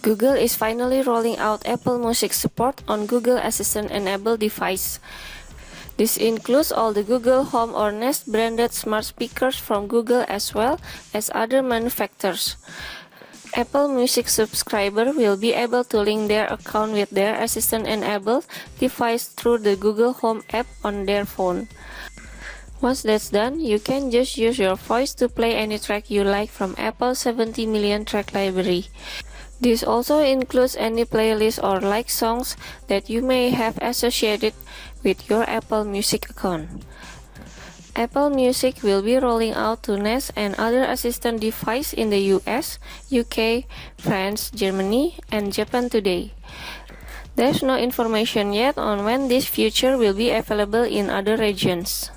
Google is finally rolling out Apple Music support on Google Assistant-enabled device. This includes all the Google Home or Nest branded smart speakers from Google as well as other manufacturers. Apple Music subscriber will be able to link their account with their Assistant-enabled device through the Google Home app on their phone. Once that's done, you can just use your voice to play any track you like from Apple's 70 million track library. This also includes any playlist or like songs that you may have associated with your Apple Music account. Apple Music will be rolling out to Nest and other assistant devices in the US, UK, France, Germany, and Japan today. There's no information yet on when this feature will be available in other regions.